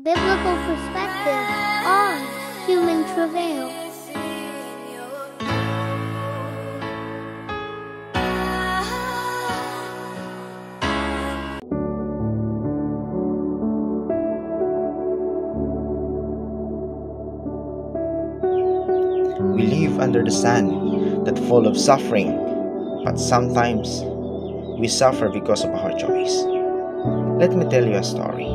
Biblical perspective on human travail. We live under the sun that's full of suffering, but sometimes we suffer because of our choice. Let me tell you a story.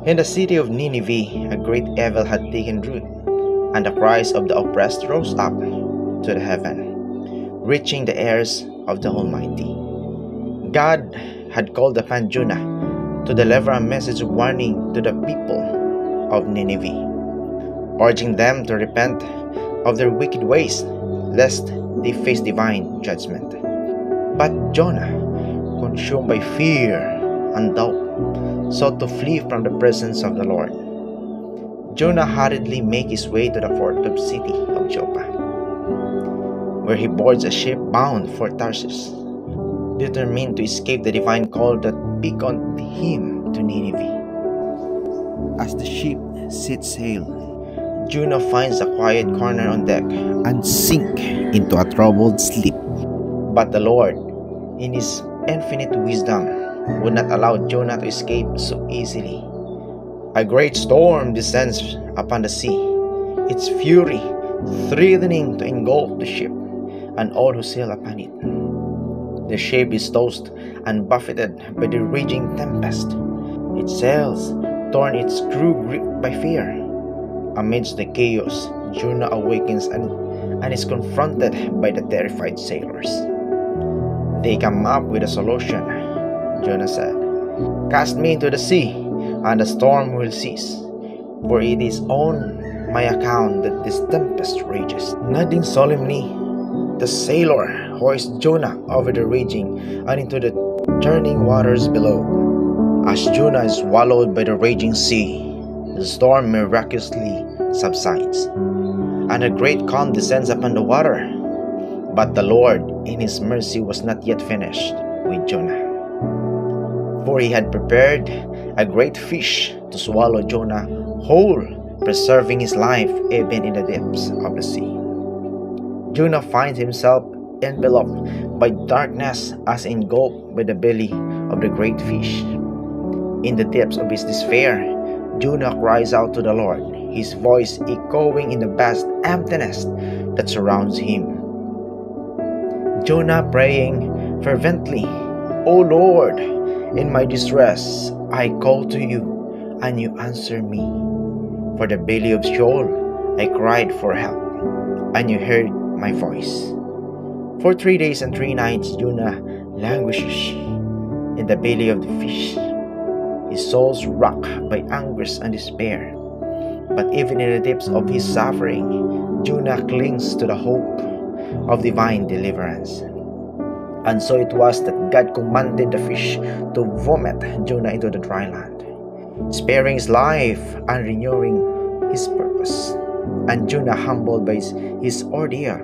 In the city of Nineveh, a great evil had taken root, and the cries of the oppressed rose up to the heaven, reaching the ears of the Almighty. God had called upon Jonah to deliver a message of warning to the people of Nineveh, urging them to repent of their wicked ways, lest they face divine judgment. But Jonah, consumed by fear and doubt, sought to flee from the presence of the Lord. Jonah hurriedly made his way to the port of city of Joppa, where he boards a ship bound for Tarsus, determined to escape the divine call that beckoned him to Nineveh. As the ship sets sail, Jonah finds a quiet corner on deck and sinks into a troubled sleep. But the Lord, in His infinite wisdom, would not allow Jonah to escape so easily. A great storm descends upon the sea, its fury threatening to engulf the ship and all who sail upon it. The ship is tossed and buffeted by the raging tempest, its sails torn, its crew gripped by fear. Amidst the chaos, Jonah awakens and is confronted by the terrified sailors. They come up with a solution. Jonah said, "Cast me into the sea, and the storm will cease, for it is on my account that this tempest rages." Nodding solemnly, the sailor hoists Jonah over the raging and into the churning waters below. As Jonah is swallowed by the raging sea, the storm miraculously subsides, and a great calm descends upon the water. But the Lord, in His mercy, was not yet finished with Jonah, for He had prepared a great fish to swallow Jonah whole, preserving his life even in the depths of the sea. Jonah finds himself enveloped by darkness as engulfed by the belly of the great fish. In the depths of his despair, Jonah cries out to the Lord, his voice echoing in the vast emptiness that surrounds him. Jonah praying fervently, "O Lord, in my distress I call to you, and you answer me. For the belly of Sheol I cried for help, and you heard my voice." For 3 days and 3 nights Jonah languishes in the belly of the fish, his soul racked by anguish and despair. But even in the depths of his suffering, Jonah clings to the hope of divine deliverance. And so it was that God commanded the fish to vomit Jonah into the dry land, sparing his life and renewing his purpose. And Jonah, humbled by his ordeal,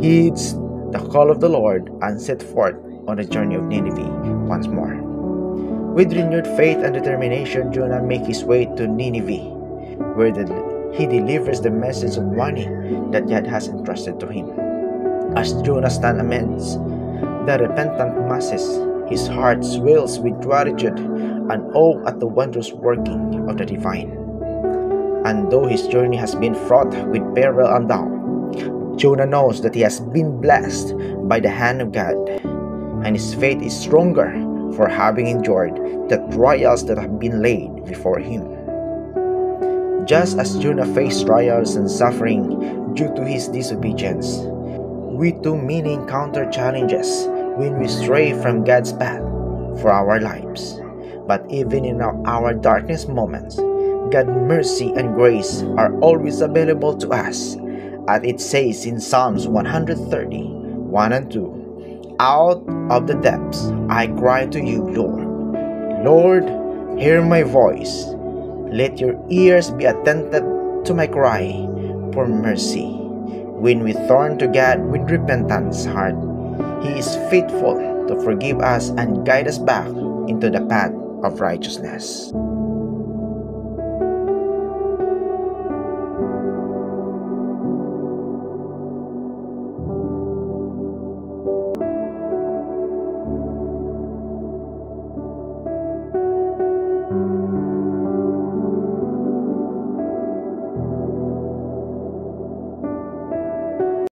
heeds the call of the Lord and set forth on the journey of Nineveh once more. With renewed faith and determination, Jonah makes his way to Nineveh, where he delivers the message of warning that God has entrusted to him. As Jonah stands amidst the repentant masses, his heart swells with gratitude and awe at the wondrous working of the divine. And though his journey has been fraught with peril and doubt, Jonah knows that he has been blessed by the hand of God, and his faith is stronger for having endured the trials that have been laid before him. Just as Jonah faced trials and suffering due to his disobedience, we too may encounter challenges when we stray from God's path for our lives. But even in our darkest moments, God's mercy and grace are always available to us, as it says in Psalms 130, 1 and 2, "Out of the depths I cry to you, Lord. Lord, hear my voice. Let your ears be attentive to my cry for mercy." When we turn to God with repentance heart, He is faithful to forgive us and guide us back into the path of righteousness.